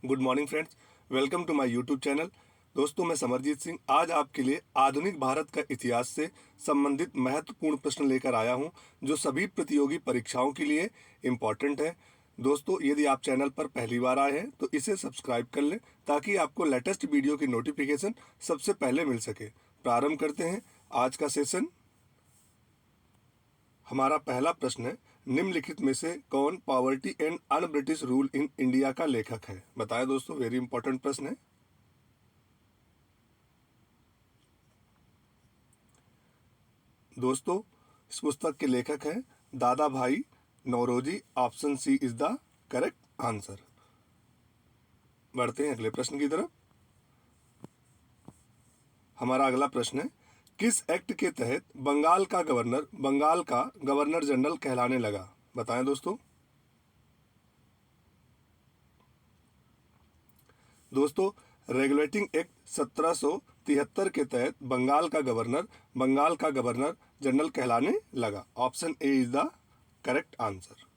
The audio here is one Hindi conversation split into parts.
Good morning friends, welcome to my YouTube channel. दोस्तों, मैं समरजीत सिंह आज आपके लिए आधुनिक भारत का इतिहास से संबंधित महत्वपूर्ण प्रश्न लेकर आया हूं, जो सभी प्रतियोगी परीक्षाओं के लिए इम्पॉर्टेंट है। दोस्तों, यदि आप चैनल पर पहली बार आए हैं तो इसे सब्सक्राइब कर लें ताकि आपको लेटेस्ट वीडियो की नोटिफिकेशन सबसे पहले मिल सके। प्रारंभ करते हैं आज का सेशन। हमारा पहला प्रश्न है, निम्नलिखित में से कौन poverty and un British rule in India का लेखक है? बताएं दोस्तों, वेरी इंपॉर्टेंट प्रश्न है। दोस्तों, इस पुस्तक के लेखक हैं Dadabhai Naoroji. Option C is the correct answer. बढ़ते हैं अगले प्रश्न की तरफ। हमारा अगला प्रश्न है, किस एक्ट के तहत बंगाल का गवर्नर जनरल कहलाने लगा? बताएं दोस्तों। दोस्तों, रेगुलेटिंग एक्ट 1773 के तहत बंगाल का गवर्नर जनरल कहलाने लगा। Option A is the correct answer.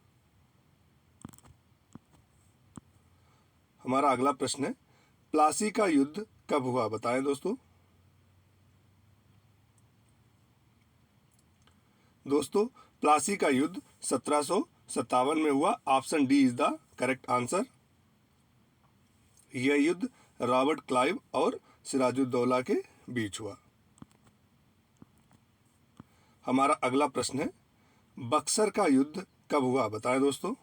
हमारा अगला प्रश्न है, प्लासी का युद्ध कब हुआ? बताएं दोस्तों। दोस्तों, प्लासी का युद्ध 1757 में हुआ। Option D is the correct answer. यह युद्ध रॉबर्ट क्लाइव और सिराजुद्दौला के बीच हुआ। हमारा अगला प्रश्न है, बक्सर का युद्ध कब हुआ? बताएं दोस्तों।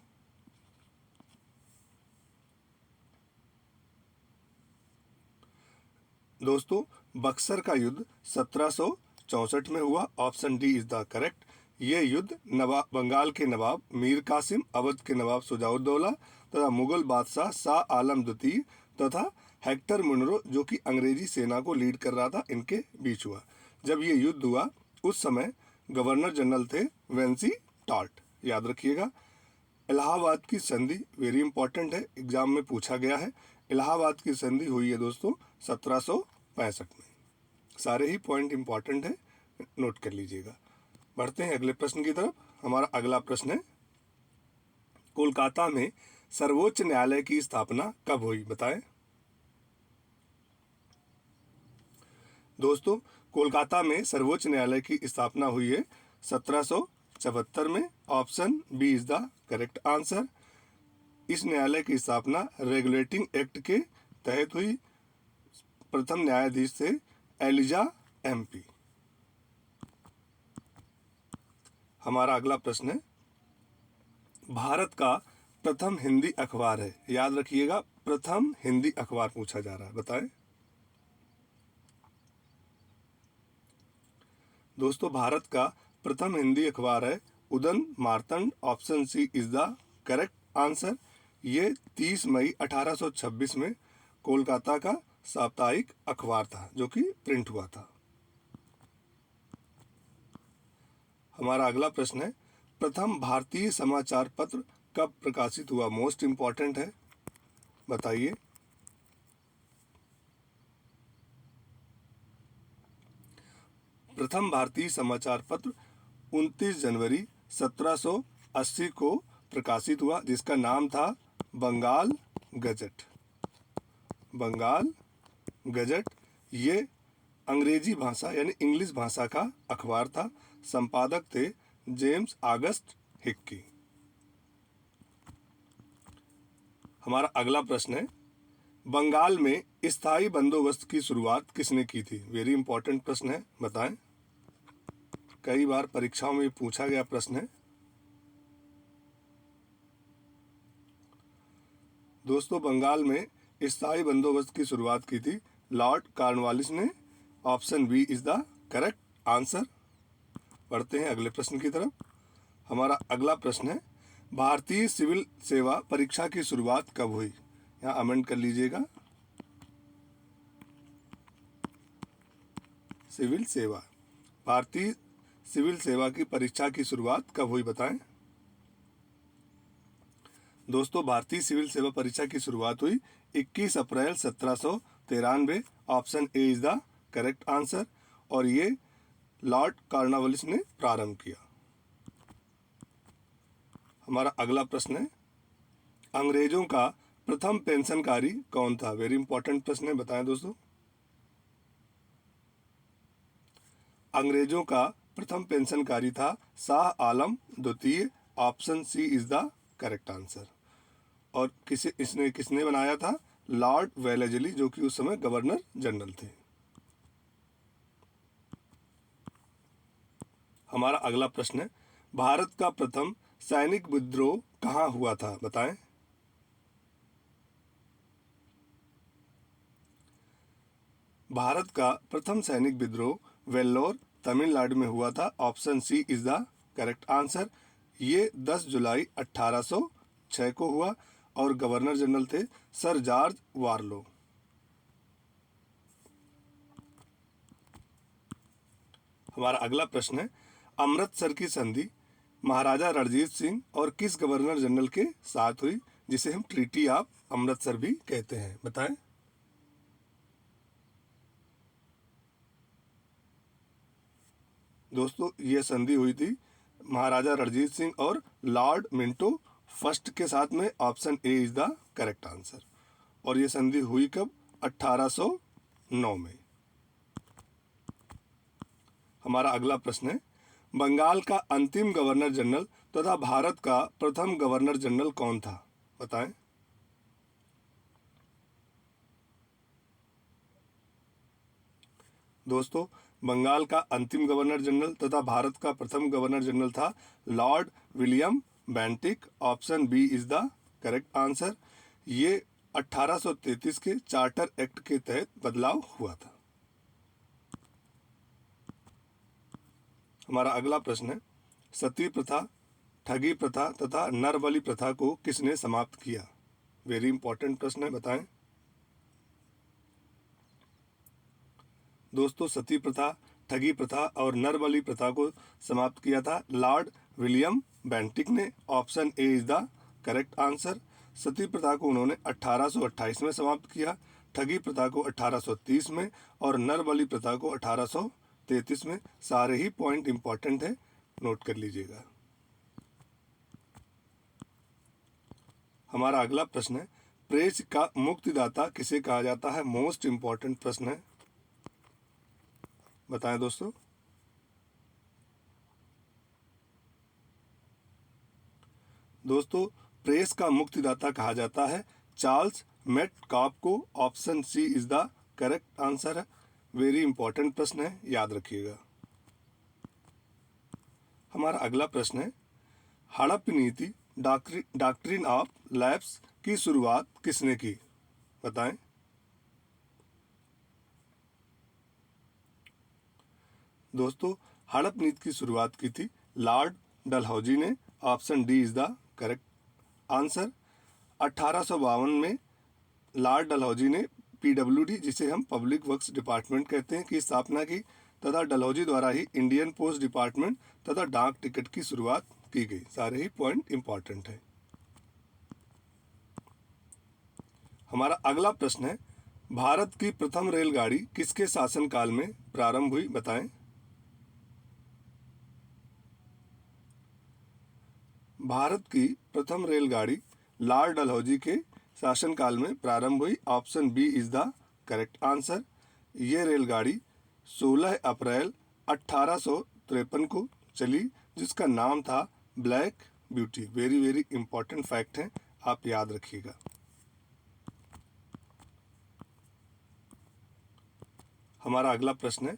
दोस्तों, बक्सर का युद्ध 1764 में हुआ। Option D is the correct. यह युद्ध बंगाल के नवाब मीर कासिम, अवध के नवाब शुजाउद्दौला तथा मुगल बादशाह शाह आलम द्वितीय तथा हेक्टर मुनरो, जो कि अंग्रेजी सेना को लीड कर रहा था, इनके बीच हुआ। जब ये युद्ध हुआ उस समय गवर्नर जनरल थे वेंसी टाल्ट। याद रखिएगा। इलाहाबाद की संधि वेरी इंपॉर्टेंट है, एग्जाम में पूछा गया है। इलाहाबाद की संधि हुई है दोस्तों 1765 में। सारे ही पॉइंट इंपॉर्टेंट है, नोट कर लीजिएगा। बढ़ते हैं अगले प्रश्न की तरफ। हमारा अगला प्रश्न है, कोलकाता में सर्वोच्च न्यायालय की स्थापना कब हुई? बताएं दोस्तों। कोलकाता में सर्वोच्च न्यायालय की स्थापना हुई है 1774 में। Option B is the correct answer. इस न्यायालय की स्थापना रेगुलेटिंग एक्ट के तहत हुई। प्रथम न्यायाधीश थे एलिजा एमपी। हमारा अगला प्रश्न है, भारत का प्रथम हिंदी अखबार है। याद रखिएगा, प्रथम हिंदी अखबार पूछा जा रहा है। बताएं दोस्तों, भारत का प्रथम हिंदी अखबार है Udant Martand. Option C is the correct answer. ये 30 मई 1826 में कोलकाता का साप्ताहिक अखबार था, जो कि प्रिंट हुआ था। हमारा अगला प्रश्न है, प्रथम भारतीय समाचार पत्र कब प्रकाशित हुआ? मोस्ट इंपॉर्टेंट है, बताइए। प्रथम भारतीय समाचार पत्र 29 जनवरी 1780 को प्रकाशित हुआ, जिसका नाम था बंगाल गजट। बंगाल गजट ये अंग्रेजी भाषा यानी इंग्लिश भाषा का अखबार था। संपादक थे जेम्स ऑगस्ट हिक्की। हमारा अगला प्रश्न है, बंगाल में स्थायी बंदोबस्त की शुरुआत किसने की थी? वेरी इंपॉर्टेंट प्रश्न है, बताएं। कई बार परीक्षाओं में पूछा गया प्रश्न है। दोस्तों, बंगाल में स्थायी बंदोबस्त की शुरुआत की थी लॉर्ड कॉर्नवालिस ने। Option B is the correct answer. बढ़ते हैं अगले प्रश्न की तरफ। हमारा अगला प्रश्न है, भारतीय सिविल सेवा परीक्षा की शुरुआत कब हुई? यहाँ अमेंड कर लीजिएगा। सिविल सेवा, भारतीय सिविल सेवा की परीक्षा की शुरुआत कब हुई? बताएं दोस्तों, भारतीय सिविल सेवा परीक्षा की शुरुआत हुई 21 अप्रैल 1793। Option A is the correct answer. और ये लॉर्ड कॉर्नवालिस ने प्रारंभ किया। हमारा अगला प्रश्न है, अंग्रेजों का प्रथम पेंशनकारी कौन था? वेरी इंपॉर्टेंट प्रश्न है, बताएं दोस्तों। अंग्रेजों का प्रथम पेंशनकारी था शाह आलम द्वितीय। Option C is the correct answer. और किसने बनाया था? लॉर्ड वेलेस्ली, जो कि उस समय गवर्नर जनरल थे। हमारा अगला प्रश्न है, भारत का प्रथम सैनिक विद्रोह कहाँ हुआ था? बताएं। भारत का प्रथम सैनिक विद्रोह वेल्लोर, तमिलनाडु में हुआ था। Option C is the correct answer. ये 10 जुलाई 1806 को हुआ और गवर्नर जनरल थे सर जॉर्ज वारलो। हमारा अगला प्रश्न है, अमृतसर की संधि महाराजा रणजीत सिंह और किस गवर्नर जनरल के साथ हुई, जिसे हम ट्रीटी ऑफ अमृतसर भी कहते हैं? बताएं। दोस्तों, यह संधि हुई थी महाराजा रणजीत सिंह और लॉर्ड मिंटो फर्स्ट के साथ में। Option A is the correct answer. और यह संधि हुई कब? 1809 में। हमारा अगला प्रश्न है, बंगाल का अंतिम गवर्नर जनरल तथा भारत का प्रथम गवर्नर जनरल कौन था? बताएं। दोस्तों, बंगाल का अंतिम गवर्नर जनरल तथा भारत का प्रथम गवर्नर जनरल था Lord William Bentinck. Option B is the correct answer. ये 1833 के चार्टर एक्ट के तहत बदलाव हुआ था। हमारा अगला प्रश्न है, सती प्रथा, ठगी प्रथा तथा नरबलि प्रथा को किसने समाप्त किया? वेरी इंपॉर्टेंट प्रश्न है, बताएं। दोस्तों, सती प्रथा, ठगी प्रथा और नरबलि प्रथा को समाप्त किया था लॉर्ड विलियम बेंटिक ने। Option A is the correct answer. सती प्रथा को उन्होंने 1828 में समाप्त किया, ठगी प्रथा को 1830 में और नरबलि प्रथा को 1833 में। सारे ही पॉइंट इंपॉर्टेंट है, नोट कर लीजिएगा। हमारा अगला प्रश्न है, प्रेस का मुक्तिदाता किसे कहा जाता है? मोस्ट इंपॉर्टेंट प्रश्न है, बताएं दोस्तों। दोस्तों, प्रेस का मुक्तिदाता कहा जाता है चार्ल्स मेटकाफ को। Option C is the correct answer है। वेरी इंपॉर्टेंट प्रश्न है, याद रखिएगा। हमारा अगला प्रश्न है, हड़प्पा नीति डॉक्ट्रिन ऑफ लैप्स की शुरुआत किसने की? बताएं। दोस्तों, हड़प्पा नीति की शुरुआत की थी लॉर्ड डलहौजी ने। Option D is the correct answer. 1852 में लॉर्ड डलहौजी ने पीडब्ल्यूडी, जिसे हम पब्लिक वर्क्स डिपार्टमेंट कहते हैं, की स्थापना की तथा डलहौजी द्वारा ही इंडियन पोस्ट डिपार्टमेंट तथा डाक टिकट की शुरुआत की गई। सारे ही पॉइंट इंपॉर्टेंट है। हमारा अगला प्रश्न है, भारत की प्रथम रेलगाड़ी किसके शासनकाल में प्रारंभ हुई? बताएं। भारत की प्रथम रेलगाड़ी लॉर्ड डलहौजी के शासनकाल में प्रारंभ हुई। Option B is the correct answer. ये रेलगाड़ी 16 अप्रैल 1853 को चली, जिसका नाम था black beauty. Very very important fact है, आप याद रखिएगा। हमारा अगला प्रश्न है,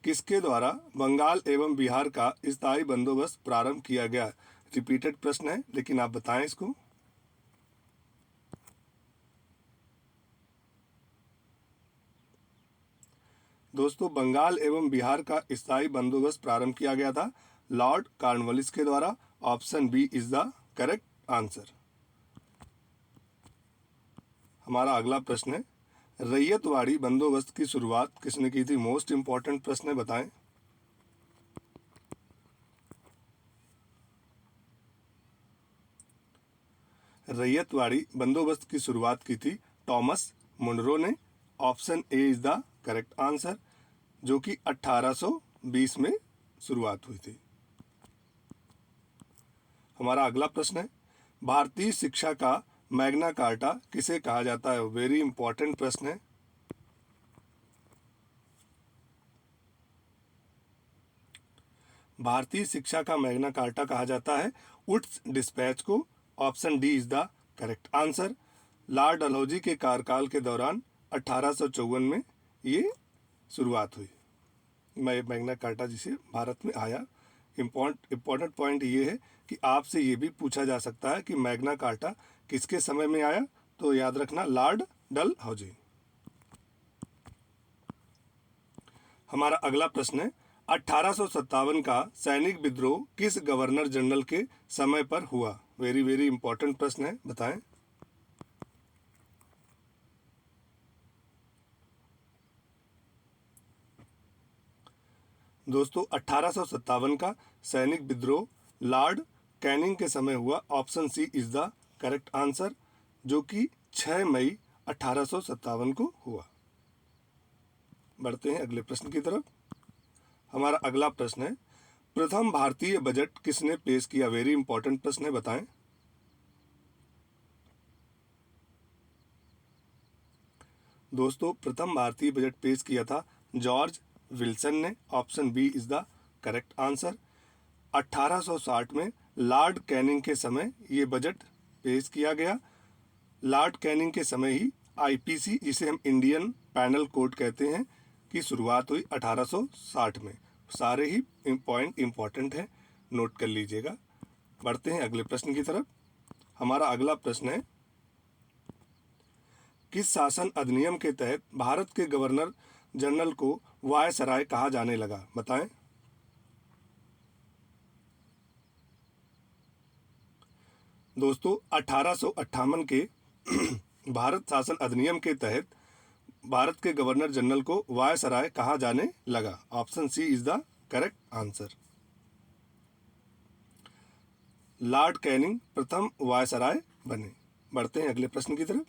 किसके द्वारा बंगाल एवं बिहार का स्थायी बंदोबस्त प्रारंभ किया गया? रिपीटेड प्रश्न है, लेकिन आप बताएं इसको। दोस्तों, बंगाल एवं बिहार का स्थायी बंदोबस्त प्रारंभ किया गया था लॉर्ड कॉर्नवालिस के द्वारा। Option B is the correct answer. हमारा अगला प्रश्न है, रैयतवाड़ी बंदोबस्त की शुरुआत किसने की थी? मोस्ट इंपॉर्टेंट प्रश्न है, बताएं। रैयतवाड़ी बंदोबस्त की शुरुआत की थी थॉमस मुनरो ने। Option A is the correct answer, जो कि 1820 में शुरुआत हुई थी। हमारा अगला प्रश्न है, भारतीय शिक्षा का मैग्ना कार्टा किसे कहा जाता है? वेरी इंपॉर्टेंट प्रश्न है। भारतीय शिक्षा का मैग्ना कार्टा कहा जाता है उड्स डिस्पैच को। Option D is the correct answer. Lord Dalhousie के कार्यकाल के दौरान 1854 में ये शुरुआत हुई, मैग्ना कार्टा जिसे भारत में आया। इम्पोर्टेंट पॉइंट ये है कि आपसे ये भी पूछा जा सकता है कि मैग्ना कार्टा किसके समय में आया, तो याद रखना लॉर्ड डलहौजी। हमारा अगला प्रश्न है 1857 का सैनिक विद्रोह किस गवर्नर जनरल के समय पर हुआ? वेरी वेरी इंपॉर्टेंट प्रश्न है, बताएं। दोस्तों 1857 का सैनिक विद्रोह लॉर्ड कैनिंग के समय हुआ। Option C is the correct answer, जो कि 6 मई 1857 को हुआ। बढ़ते हैं अगले प्रश्न की तरफ। हमारा अगला प्रश्न है प्रथम भारतीय बजट किसने पेश किया? वेरी इंपॉर्टेंट प्रश्न है, बताएं। दोस्तों प्रथम भारतीय बजट पेश किया था जॉर्ज विल्सन ने। Option B is the correct answer. 1860 में लॉर्ड कैनिंग के समय ये बजट पेश किया गया। लॉर्ड कैनिंग के समय ही आईपीसी, जिसे हम इंडियन पैनल कोड कहते हैं, की शुरुआत हुई 1860 में। सारे ही पॉइंट इंपॉर्टेंट हैं, नोट कर लीजिएगा। बढ़ते हैं अगले प्रश्न की तरफ। हमारा अगला प्रश्न है किस शासन अधिनियम के तहत भारत के गवर्नर जनरल को वायसराय कहा जाने लगा? बताएं। दोस्तों 1858 के भारत शासन अधिनियम के तहत भारत के गवर्नर जनरल को वायसराय कहा जाने लगा। Option C is the correct answer. Lord Canning प्रथम वायसराय बने। बढ़ते हैं अगले प्रश्न की तरफ।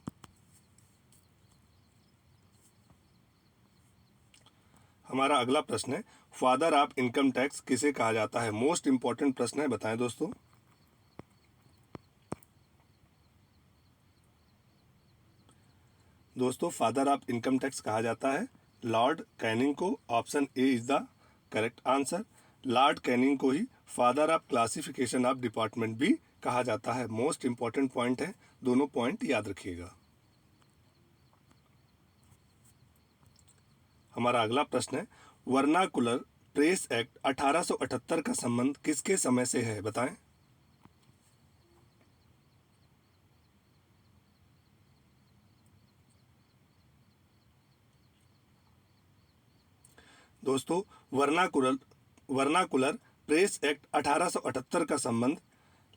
हमारा अगला प्रश्न है फादर ऑफ इनकम टैक्स किसे कहा जाता है? मोस्ट इंपॉर्टेंट प्रश्न है, बताएं दोस्तों। दोस्तों फादर ऑफ इनकम टैक्स कहा जाता है लॉर्ड कैनिंग को। Option A is the correct answer. Lord Canning को ही father of classification of department भी कहा जाता है। मोस्ट इंपॉर्टेंट पॉइंट है, दोनों पॉइंट याद रखिएगा। हमारा अगला प्रश्न है वर्नाकुलर प्रेस एक्ट 1878 का संबंध किसके समय से है? बताएं। दोस्तों वर्नाकुलर प्रेस एक्ट 1878 का संबंध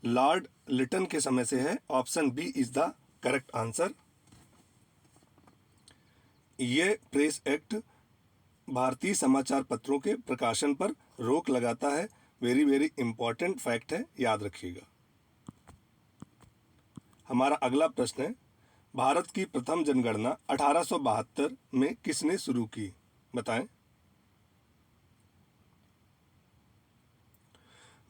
लॉर्ड लिटन के समय से है। Option B is the correct answer. ये प्रेस एक्ट भारतीय समाचार पत्रों के प्रकाशन पर रोक लगाता है। वेरी वेरी इंपॉर्टेंट फैक्ट है, याद रखिएगा। हमारा अगला प्रश्न है भारत की प्रथम जनगणना 1872 में किसने शुरू की? बताएं।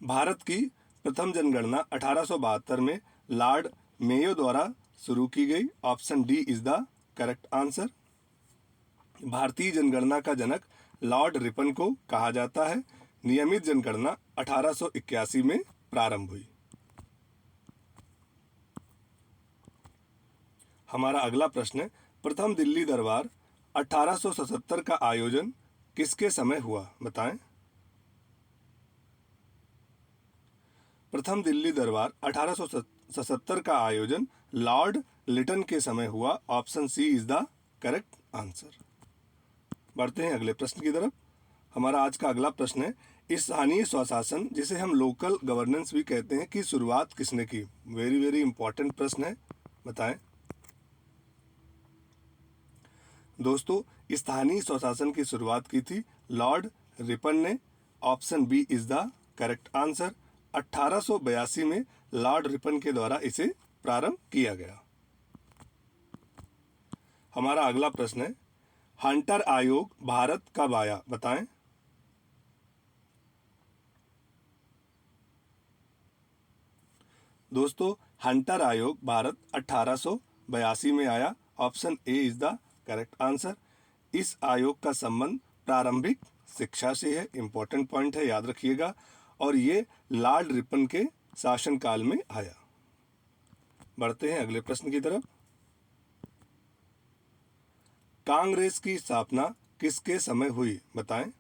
भारत की प्रथम जनगणना 1872 में लॉर्ड मेयो द्वारा शुरू की गई। Option D is the correct answer. भारतीय जनगणना का जनक लॉर्ड रिपन को कहा जाता है। नियमित जनगणना 1881 में प्रारंभ हुई। हमारा अगला प्रश्न है प्रथम दिल्ली दरबार 1877 का आयोजन किसके समय हुआ? बताएं। प्रथम दिल्ली दरबार 1877 का आयोजन लॉर्ड लिटन के समय हुआ। Option C is the correct answer. बढ़ते हैं अगले प्रश्न की तरफ। हमारा आज का अगला प्रश्न है स्थानीय स्वशासन, जिसे हम लोकल गवर्नेंस भी कहते हैं, की शुरुआत किसने की? वेरी वेरी इंपॉर्टेंट प्रश्न है, बताएं। दोस्तों स्थानीय स्वशासन की शुरुआत की थी लॉर्ड रिपन ने। Option B is the correct answer. 1882 में लॉर्ड रिपन के द्वारा इसे प्रारंभ किया गया। हमारा अगला प्रश्न है हंटर आयोग भारत कब आया? बताएं। दोस्तों हंटर आयोग भारत 1882 में आया। Option A is the correct answer. इस आयोग का संबंध प्रारंभिक शिक्षा से है, इंपॉर्टेंट पॉइंट है, याद रखिएगा। और ये लॉर्ड रिपन के शासनकाल में आया। बढ़ते हैं अगले प्रश्न की तरफ। कांग्रेस की स्थापना किसके समय हुई, बताएं।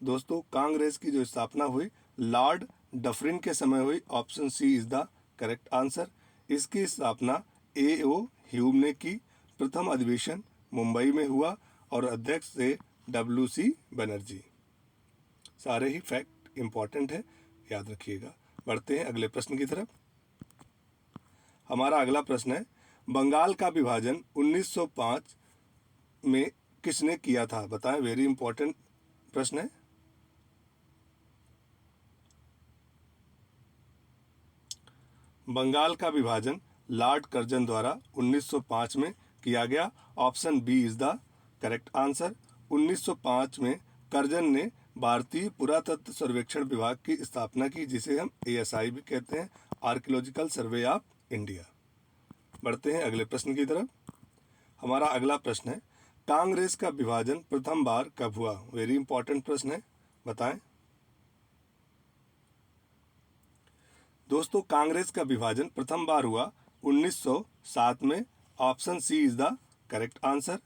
दोस्तों, कांग्रेस की जो स्थापना हुई लॉर्ड डफरिन के समय हुई। Option C is the correct answer. इसकी स्थापना ए.ओ. ह्यूम ने की। प्रथम अधिवेशन मुंबई में हुआ और अध्यक्ष थे डब्ल्यू.सी. बनर्जी। सारे ही फैक्ट इंपॉर्टेंट है, याद रखिएगा। बढ़ते हैं अगले प्रश्न की तरफ। हमारा अगला प्रश्न है, बंगाल का विभाजन 1905 में किसने किया था, बताएं। वेरी इंपॉर्टेंट प्रश्न है। बंगाल का विभाजन लॉर्ड कर्जन द्वारा 1905 में किया गया। Option B is the correct answer. 1905 में कर्जन ने भारतीय पुरातत्व सर्वेक्षण विभाग की स्थापना की, जिसे हम एएसआई भी कहते हैं, आर्कियोलॉजिकल सर्वे ऑफ इंडिया। बढ़ते हैं अगले प्रश्न की तरफ। हमारा अगला प्रश्न है, कांग्रेस का विभाजन प्रथम बार कब हुआ। वेरी इंपॉर्टेंट प्रश्न है, बताएं। दोस्तों, कांग्रेस का विभाजन प्रथम बार हुआ 1907 में। Option C is the correct answer,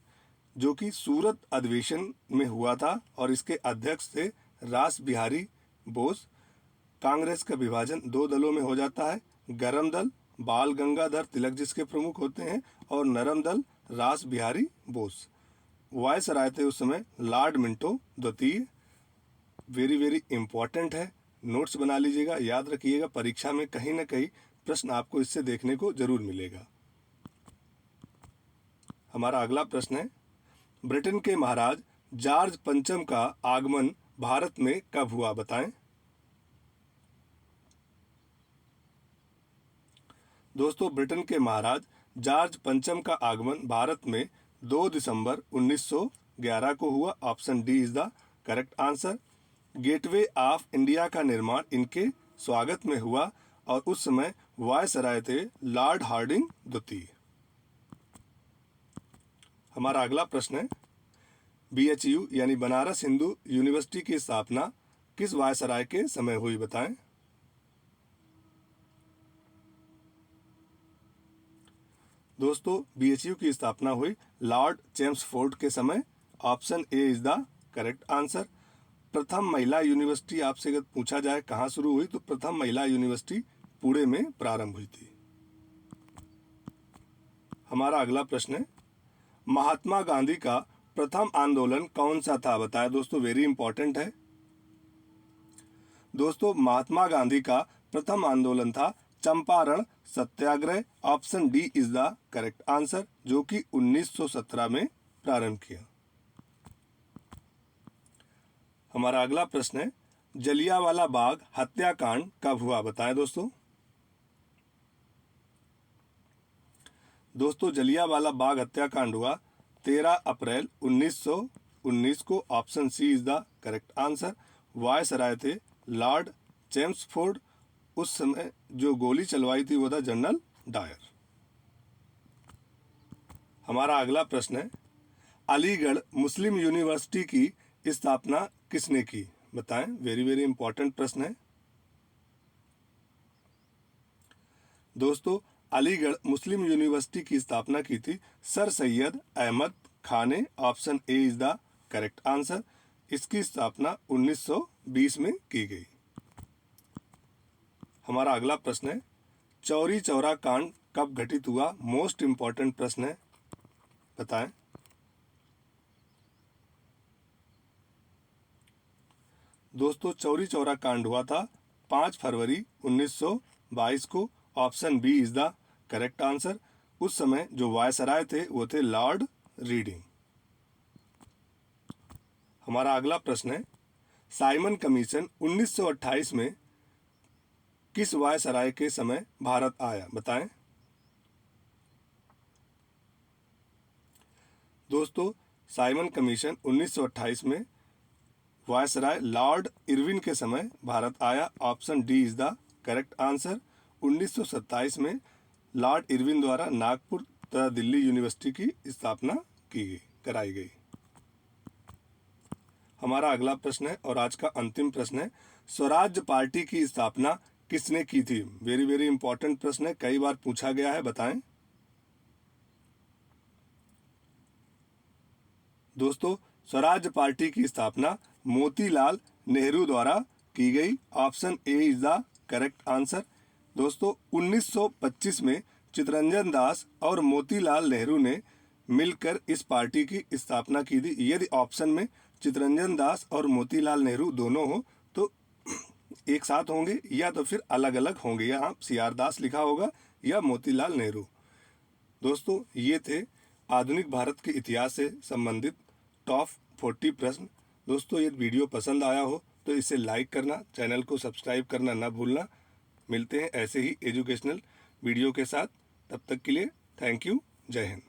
जो कि सूरत अधिवेशन में हुआ था और इसके अध्यक्ष थे रास बिहारी बोस। कांग्रेस का विभाजन दो दलों में हो जाता है, गरम दल बाल गंगाधर तिलक जिसके प्रमुख होते हैं, और नरम दल रास बिहारी बोस। वायसराय थे उस समय लॉर्ड मिंटो द्वितीय। वेरी वेरी इंपॉर्टेंट है, नोट्स बना लीजिएगा, याद रखिएगा। परीक्षा में कहीं ना कहीं प्रश्न आपको इससे देखने को जरूर मिलेगा। हमारा अगला प्रश्न है, ब्रिटेन के महाराज जॉर्ज पंचम का आगमन भारत में कब हुआ, बताएं। दोस्तों, ब्रिटेन के महाराज जॉर्ज पंचम का आगमन भारत में 2 दिसंबर 1911 को हुआ। Option D is the correct answer. Gateway of India का निर्माण इनके स्वागत में हुआ और उस समय वायसराय थे लॉर्ड हार्डिंग द्वितीय। हमारा अगला प्रश्न है, बीएचयू यानी बनारस हिंदू यूनिवर्सिटी की स्थापना किस वायसराय के समय हुई, बताएं। दोस्तों, बीएचयू की स्थापना हुई लॉर्ड चेम्सफोर्ड के समय। Option A is the correct answer. प्रथम महिला यूनिवर्सिटी आपसे अगर पूछा जाए कहाँ शुरू हुई, तो प्रथम महिला यूनिवर्सिटी पुणे में प्रारंभ हुई थी। हमारा अगला प्रश्न है, महात्मा गांधी का प्रथम आंदोलन कौन सा था, बताया। दोस्तों, वेरी इंपॉर्टेंट है। दोस्तों, महात्मा गांधी का प्रथम आंदोलन था Champaran Satyagraha. Option D is the correct answer, जो कि 1917 में प्रारंभ किया। हमारा अगला प्रश्न है, जलियांवाला बाग हत्याकांड कब हुआ, बताएं। दोस्तों, जलियांवाला बाग हत्याकांड हुआ 13 अप्रैल 1919 को। Option C is the correct answer. Viceroy थे लॉर्ड चेम्सफोर्ड। उस समय जो गोली चलवाई थी वो था जनरल डायर। हमारा अगला प्रश्न है, अलीगढ़ मुस्लिम यूनिवर्सिटी की स्थापना किसने की, बताएं। वेरी वेरी इंपॉर्टेंट प्रश्न है। दोस्तों, अलीगढ़ मुस्लिम यूनिवर्सिटी की स्थापना की थी सर सैयद अहमद खान ने। Option A is the correct answer. इसकी स्थापना 1920 में की गई। हमारा अगला प्रश्न है, चौरी चौरा कांड कब घटित हुआ, मोस्ट इंपॉर्टेंट प्रश्न है, बताएं। दोस्तों, चौरी चौरा कांड हुआ था 5 फरवरी 1922 को। Option B is the correct answer. उस समय जो वायसराय थे वो थे लॉर्ड रीडिंग। हमारा अगला प्रश्न है, साइमन कमीशन 1928 में किस वायसराय के समय भारत आया, बताएं। दोस्तों, साइमन कमीशन 1928 में वायसराय लॉर्ड इरविन के समय भारत आया? Option D is the correct answer. 1927 में लॉर्ड इरविन द्वारा नागपुर तथा दिल्ली यूनिवर्सिटी की स्थापना कराई गई। हमारा अगला प्रश्न है और आज का अंतिम प्रश्न है, स्वराज पार्टी की स्थापना किसने की थी? वेरी वेरी इंपॉर्टेंट प्रश्न है, कई बार पूछा गया है, बताएं दोस्तों। स्वराज पार्टी की स्थापना मोतीलाल नेहरू द्वारा की गई। Option A is the correct answer. दोस्तों 1925 में चित्तरंजन दास और मोतीलाल नेहरू ने मिलकर इस पार्टी की स्थापना की थी। यदि ऑप्शन में चित्तरंजन दास और मोतीलाल नेहरू दोनों हो तो एक साथ होंगे या तो फिर अलग अलग होंगे, यहाँ सीआर दास लिखा होगा या मोतीलाल नेहरू। दोस्तों ये थे आधुनिक भारत के इतिहास से संबंधित टॉप 40 प्रश्न। दोस्तों यदि वीडियो पसंद आया हो तो इसे लाइक करना, चैनल को सब्सक्राइब करना ना भूलना। मिलते हैं ऐसे ही एजुकेशनल वीडियो के साथ, तब तक के लिए थैंक यू, जय हिंद।